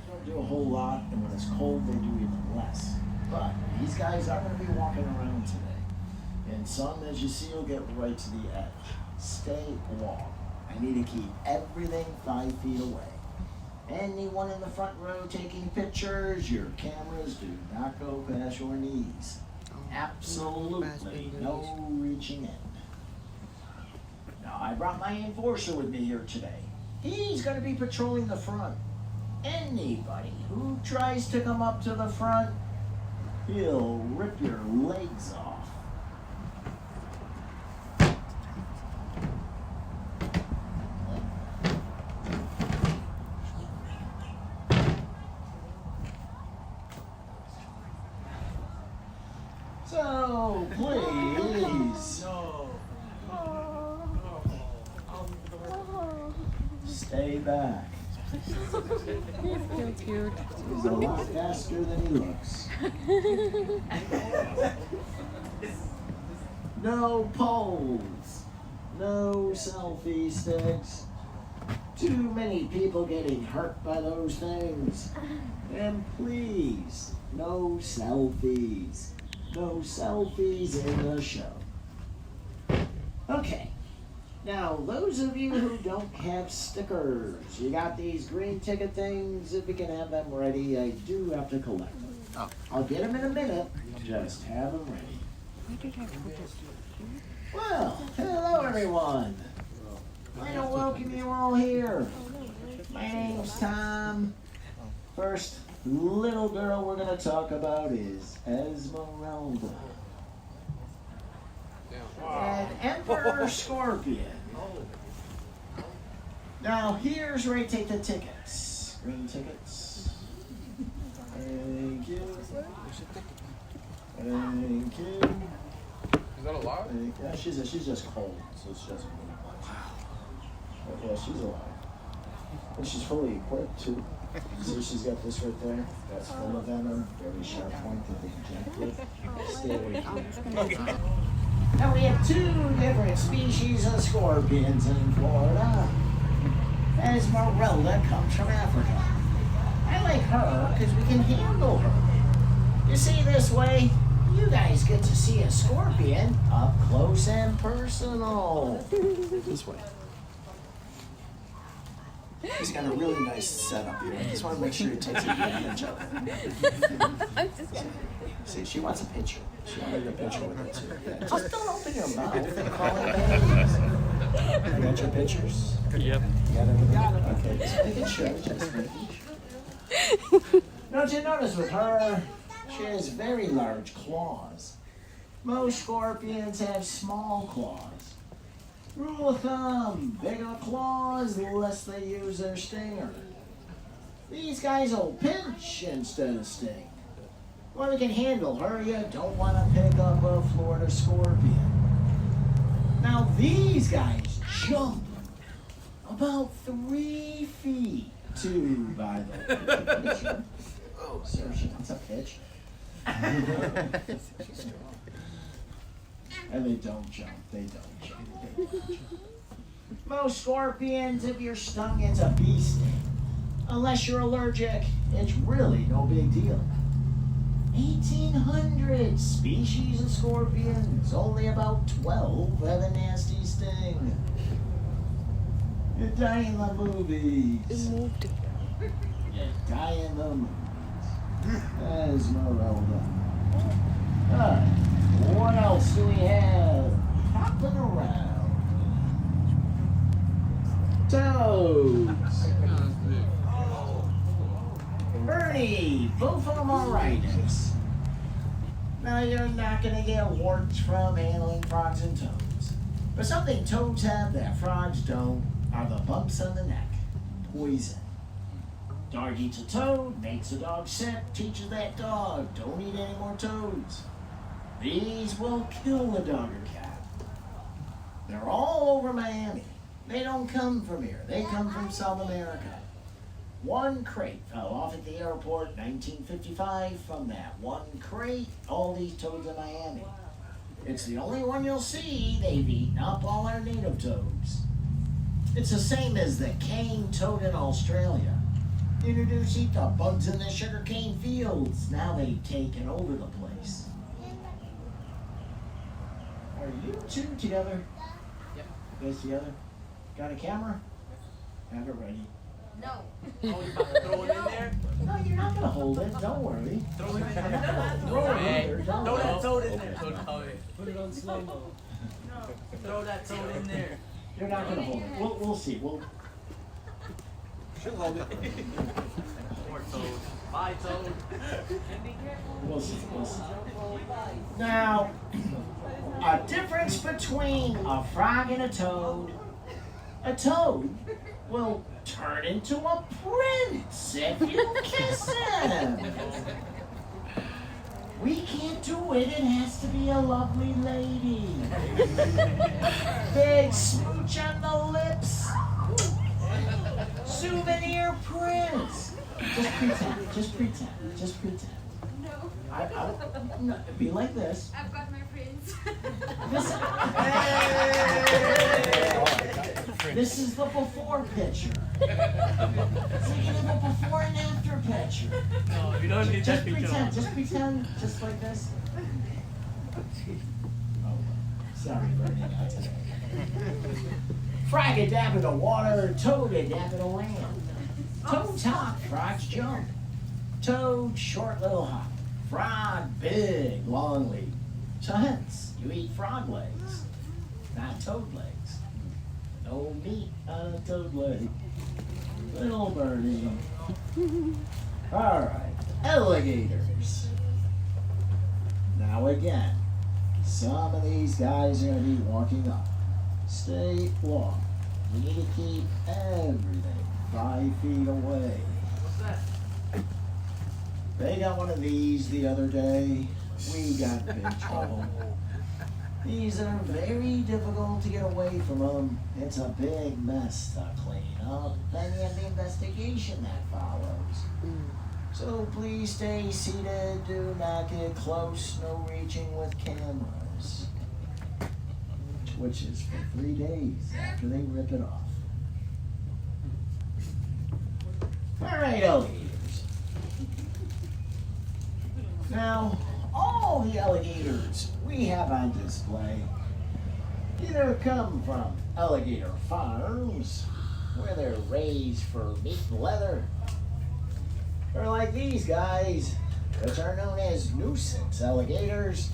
Don't do a whole lot, and when it's cold, they do even less. But these guys are going to be walking around today. And some, as you see, will get right to the edge. Stay long. I need to keep everything 5 feet away. Anyone in the front row taking pictures, your cameras do not go past your knees. Absolutely no reaching in. Now, I brought my enforcer with me here today. He's going to be patrolling the front. Anybody who tries to come up to the front, he'll rip your legs off. So, please, stay back. He's so cute. He's a lot faster than he looks. No poles. No selfie sticks. Too many people getting hurt by those things. And please, no selfies. No selfies in the show. Okay. Now, those of you who don't have stickers, you got these green ticket things. If we can have them ready, I do have to collect them. Oh. I'll get them in a minute. Just have them ready. Why did I put it? Well, hello everyone. I want to welcome you all here. My name's Tom. First little girl we're going to talk about is Esmeralda. An emperor scorpion. Now here's where you take the tickets. Green tickets. Thank you. Thank you. Is that alive? Yeah, she's just cold, so she doesn't move much. But yeah, she's alive. And she's fully equipped too. See, she's got this right there. That's full of venom, very sharp point that they can jump with. Stay away from it. Now we have 2 different species of scorpions in Florida. Esmeralda comes from Africa. I like her because we can handle her. You see, this way, you guys get to see a scorpion up close and personal. This way. He's got a really nice setup here. I just want to make sure he takes advantage of it. See, she wants a picture. She wanted a picture with it too. Yeah, just don't open your mouth and call it names. You got your pictures? Yep. You got everything? Okay, just making sure. Just making sure. Don't you notice with her, she has very large claws. Most scorpions have small claws. Rule of thumb, bigger claws, the less they use their stinger. These guys will pinch instead of sting. Well, we can handle her, you don't want to pick up a Florida scorpion. Now these guys jump about 3 feet. 2, by the way. Oh, sir, she wants a pitch. And they don't jump. They don't jump. Most scorpions, if you're stung, it's a bee sting. Unless you're allergic, it's really no big deal. 1,800 species of scorpions. Only about 12 have a nasty sting. You die in the movies. It moved. You die in the movies. Esmeralda. Alright. What else do we have? Hopping around. Toads. Bernie, bufomoritis. Now you're not going to get warts from handling frogs and toads. But something toads have that frogs don't are the bumps on the neck. Poison. Dog eats a toad, makes a dog sick, teaches that dog, don't eat any more toads. These will kill the dog or cat. They're all over Miami. They don't come from here. They come from South America. One crate fell off at the airport 1955. From that one crate, all these toads in Miami. It's the only one you'll see. They've eaten up all our native toads. It's the same as the cane toad in Australia. Introduced the bugs in the sugarcane fields. Now they've taken over the place. Are you two together? Yep. You guys together? Got a camera? Have it ready. No. Oh, you about to throw it in there? No, you're not gonna hold it. Don't worry. Throw it in there. Throw it in there. Throw Don't that toad in Don't there. tell me. Put it on slow mo. Throw that toad in there. You're not gonna hold it. We'll see. She'll hold it. Poor toad. Bye, toad. We'll see. Now, a difference between a frog and a toad. A toad will turn into a prince if you kiss him. We can't do it. It has to be a lovely lady. Big smooch on the lips. Souvenir prince. Just pretend. Just pretend. Just pretend. No. No, be like this. I've got my friends. This is the before picture. So you can have a before and after picture. No, you don't need Just that picture. pretend. Just pretend. Just like this. Oh, sorry, Bernie, not today. Frog a dab in the water, toad a dab in the land. Toads hop, frogs jump. Toad, short little hop. Frog, big, long leap. So hence, you eat frog legs, not toad legs. No meat on a toad leg. Little birdie. All right, alligators. Now again, some of these guys are gonna be walking up. Stay long. We need to keep everything 5 feet away. What's that? They got one of these the other day. We got big trouble. These are very difficult to get away from them. It's a big mess to clean up. Then you have the investigation that follows. So please stay seated. Do not get close. No reaching with cameras. Which is for 3 days after they rip it off. All right, alligators. Now, all the alligators we have on display either come from alligator farms, where they're raised for meat and leather, or like these guys, which are known as nuisance alligators,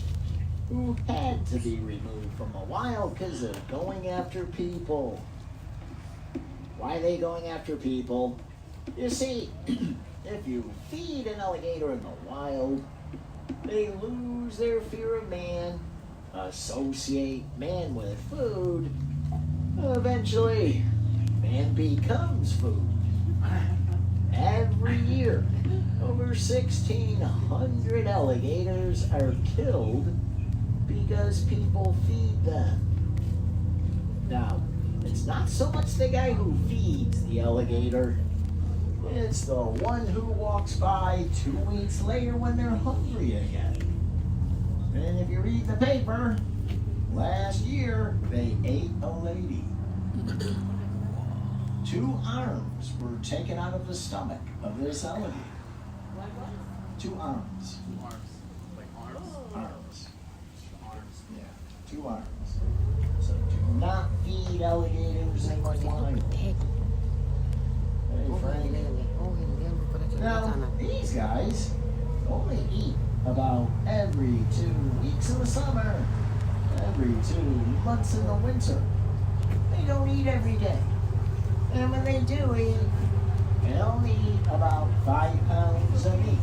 who had to be removed from the wild because they're going after people. Why are they going after people? You see, if you feed an alligator in the wild, they lose their fear of man, associate man with food. Eventually, man becomes food. Every year, over 1,600 alligators are killed because people feed them. Now, it's not so much the guy who feeds the alligator, it's the one who walks by 2 weeks later when they're hungry again. And if you read the paper, last year they ate a lady. 2 arms were taken out of the stomach of this alligator. 2 arms. 2 arms. Like arms? Arms. Arms. Yeah, 2 arms. So do not feed alligators in the wild. Hey, Frank. Now, these guys only eat about every 2 weeks in the summer, every 2 months in the winter. They don't eat every day. And when they do eat, they only eat about 5 pounds of meat.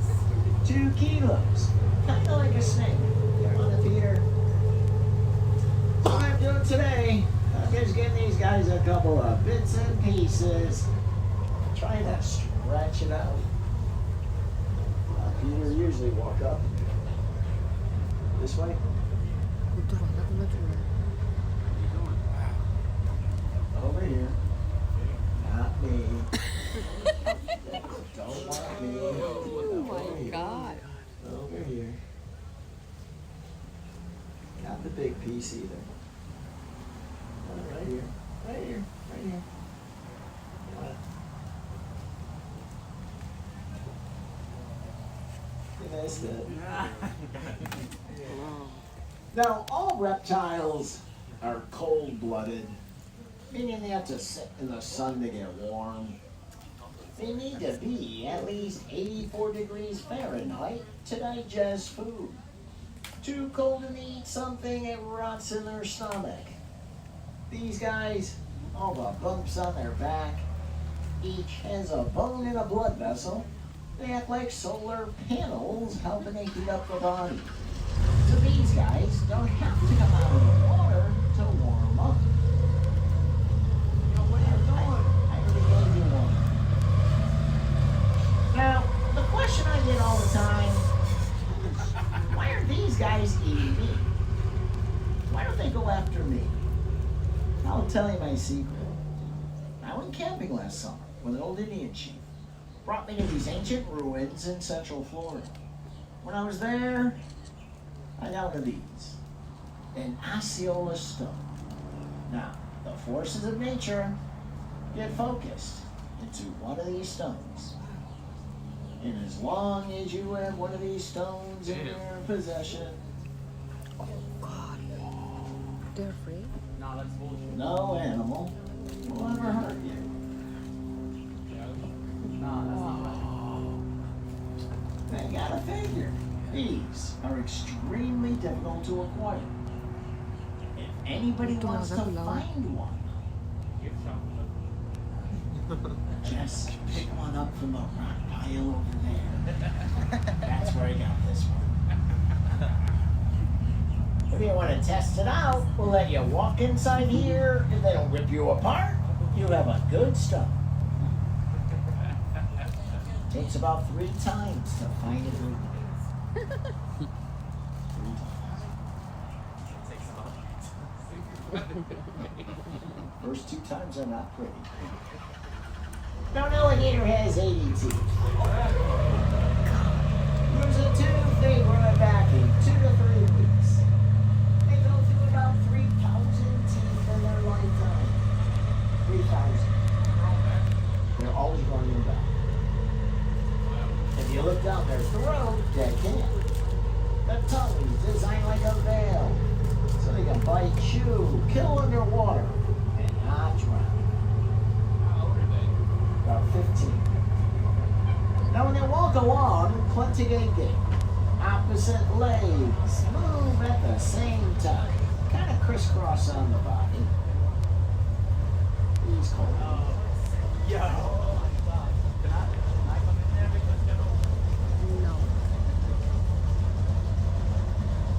2 kilos. Kind of like a snake. You want to feed her? So what I'm doing today, I'm just giving these guys a couple of bits and pieces. Trying to stretch it out. Peter usually walk up this way. Over here. Not me. Don't want me. Oh my God. Over here. Got the big me see there. Right here. Right here. Right here. You missed it. Now, all reptiles are cold-blooded, meaning they have to sit in the sun to get warm. They need to be at least 84 degrees Fahrenheit to digest food. Too cold to eat something, it rots in their stomach. These guys, all the bumps on their back, each has a bone and a blood vessel. They act like solar panels helping to heat up the body. So these guys don't have to come out of the water to warm up. What are you doing? I already gave you one. Now, the question I get all the time, why are these guys eating me? Why don't they go after me? I'll tell you my secret. I went camping last summer with an old Indian chief. Brought me to these ancient ruins in Central Florida. When I was there, I got one of these, an Osceola stone. Now, the forces of nature get focused into one of these stones. And as long as you have one of these stones in your possession, God. They're free? No, that's bullshit. no animal will ever hurt you. No, that's not right. They gotta figure. These are extremely difficult to acquire. If anybody wants to find one, just pick one up from the rock pile over there. That's where I got this one. If you want to test it out, we'll let you walk inside here. If they don't rip you apart, you have a good start. Takes about 3 times to find a good one. 3 times. First 2 times are not pretty. Now an alligator has 80 teeth. Lose a tooth, they grow it back in 2 to 3 weeks. They go through about 3,000 teeth in their lifetime. 3,000. They're always growing them back. If you look down their throat, they can't. The tongue is designed like a veil, so they can bite, chew, kill underwater, and not drown. About 15. Now when they walk along, clutching a gait, opposite legs move at the same time, kind of crisscross on the body. He's cold. Yo. Can I come in there because No.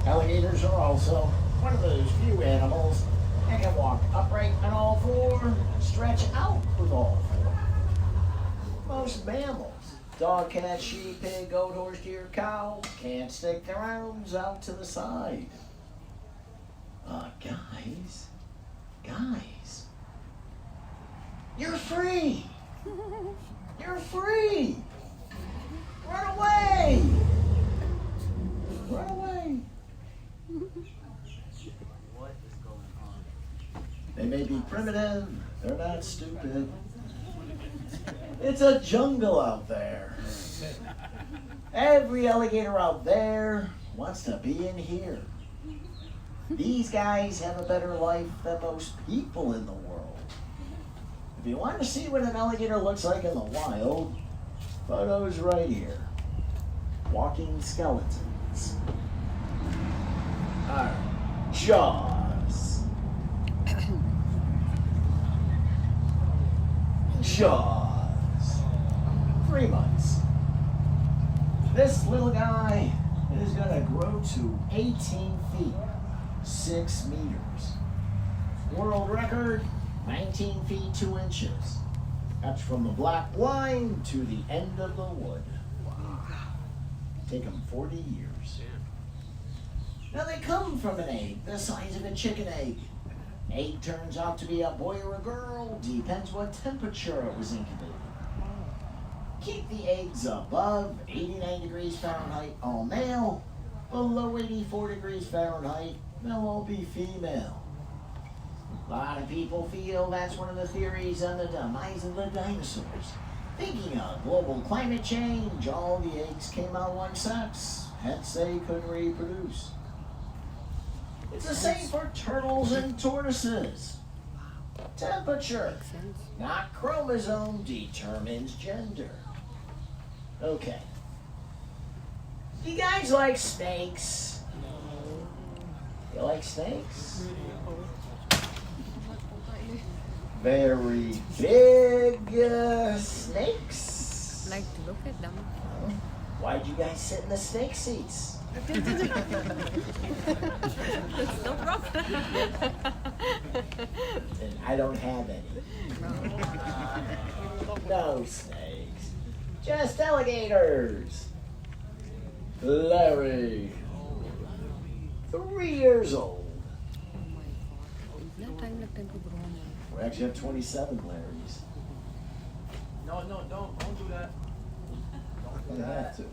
Alligators are also one of those few animals that can walk upright on all 4, stretch out with all 4. Most mammals, dog, cat, sheep, pig, goat, horse, deer, cow, can't stick their arms out to the side. Guys, you're free! You're free! Run away! Run away! what is going on? They may be primitive, they're not stupid. It's a jungle out there. Every alligator out there wants to be in here. These guys have a better life than most people in the world. If you want to see what an alligator looks like in the wild, photos right here. Walking skeletons. Alright, Jaws. Jaws. 3 months. This little guy is gonna grow to 18 feet, 6 meters. World record, 19 feet, 2 inches. That's from the black line to the end of the wood. Take them 40 years. Now they come from an egg the size of a chicken egg. Egg turns out to be a boy or a girl, depends what temperature it was incubated. Keep the eggs above 89 degrees Fahrenheit, all male, below 84 degrees Fahrenheit, they'll all be female. A lot of people feel that's one of the theories on the demise of the dinosaurs. Thinking of global climate change, all the eggs came out one sex, hence they couldn't reproduce. It's the same for turtles and tortoises. Temperature, Makes sense. not chromosome, determines gender. Okay. You guys like snakes? You like snakes? Very big snakes. Like to look at them. Why'd you guys sit in the snake seats? It's no problem. And I don't have any. No snakes. Just alligators. Larry. 3 years old. Oh my god. Ilan tayo nagtagpo-brown yan? We actually have 27 Larrys. No, don't do that. I have to.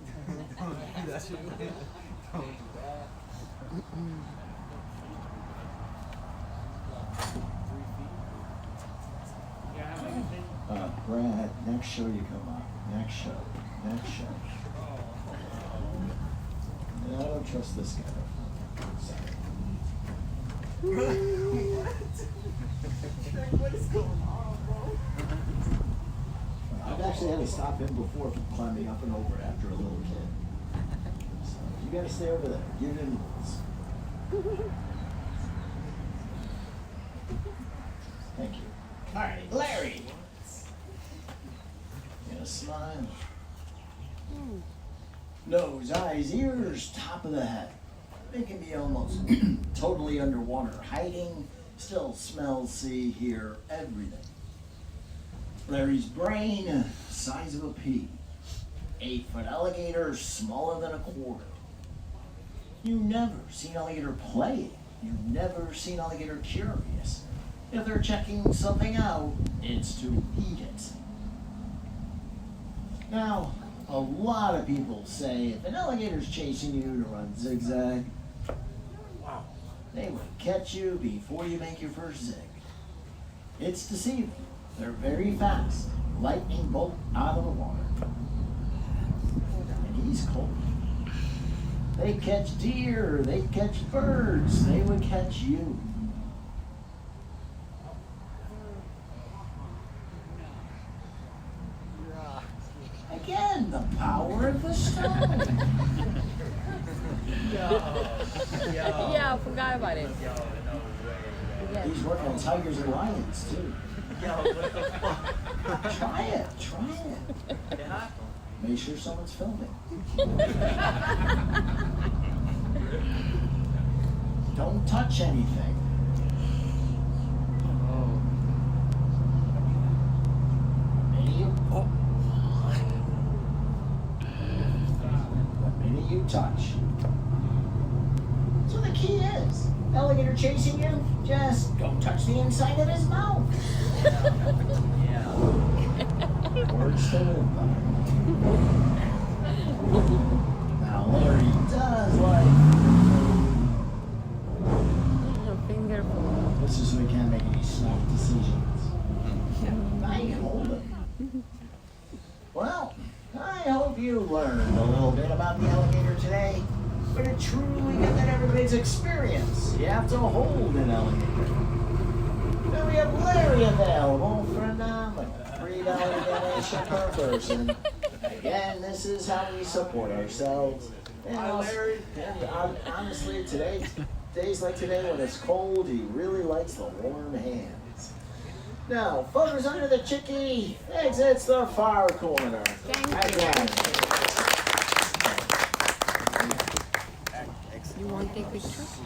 Don't do that shit. Don't do that. 3 feet. Brad, next show you come up. Next show. No, I don't trust this guy. Sorry. What is going on, bro? I've actually had to stop him before from climbing up and over after a little kid. So you gotta stay over there. You didn't lose. Thank you. All right, Larry. Yeah, smile. Nose, eyes, ears, top of the head. They can be almost totally underwater, hiding, still smell, see, hear, everything. Larry's brain, size of a pea. 8-foot alligator, smaller than a quarter. You've never seen alligator playing. You've never seen alligator curious. If they're checking something out, it's to eat it. Now, a lot of people say if an alligator's chasing you to run zigzag, they would catch you before you make your first zig. It's deceiving. They're very fast. Lightning bolt out of the water. And he's cold. They catch deer, they catch birds, they would catch you. Again, the power of the stone. Yeah, I forgot about it. Yeah. He's working on tigers and lions too. Yo, what the fuck? Try it. Can I? Make sure someone's filming. Don't touch anything. The minute you touch. So the key is, alligator chasing you, just don't touch the inside of his mouth. Yeah. Words to live by. Now Larry does like. Finger. This is so we can't make any snap decisions. I can hold it. Well, I hope you learned a little bit about the alligator today. But to truly get that Everglades experience, you have to hold an alligator. Now we have Larry available for a nominal $3 donation per person. Again, this is how we support ourselves. And honestly, days like today when it's cold, he really likes the warm hands. Now, photos under the chickie, exits the far corner. Thank you. You want to take pictures?